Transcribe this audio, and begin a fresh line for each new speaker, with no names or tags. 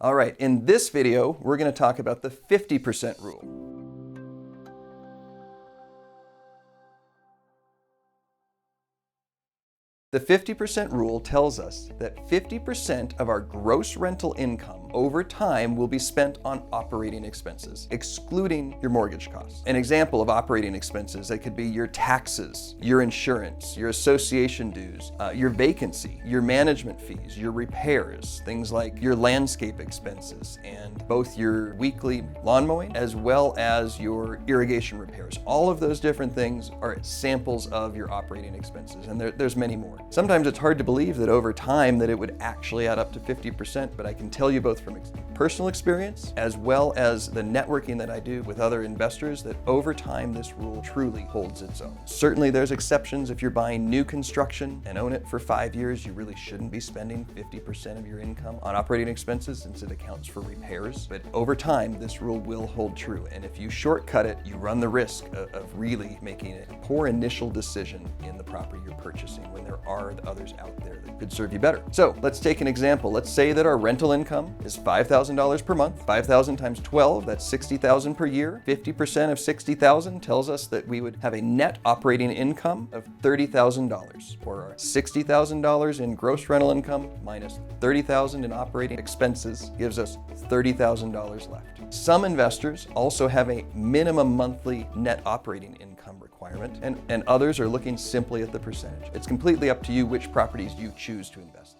All right, in this video, we're going to talk about the 50% rule. The 50% rule tells us that 50% of our gross rental income over time will be spent on operating expenses, excluding your mortgage costs. An example of operating expenses, that could be your taxes, your insurance, your association dues, your vacancy, your management fees, your repairs, things like your landscape expenses, and both your weekly lawn mowing as well as your irrigation repairs. All of those different things are samples of your operating expenses, and there's many more. Sometimes it's hard to believe that over time that it would actually add up to 50%, but I can tell you both from personal experience as well as the networking that I do with other investors that over time this rule truly holds its own. Certainly there's exceptions. If you're buying new construction and own it for 5 years, you really shouldn't be spending 50% of your income on operating expenses since it accounts for repairs. But over time, this rule will hold true. And if you shortcut it, you run the risk of really making a poor initial decision in the property you're purchasing when there are others out there that could serve you better. So let's take an example. Let's say that our rental income is $5,000 per month. 5,000 times 12, that's $60,000 per year. 50% of $60,000 tells us that we would have a net operating income of $30,000, or our $60,000 in gross rental income minus $30,000 in operating expenses gives us $30,000 left. Some investors also have a minimum monthly net operating income requirement, and others are looking simply at the percentage. It's completely up to you which properties you choose to invest in.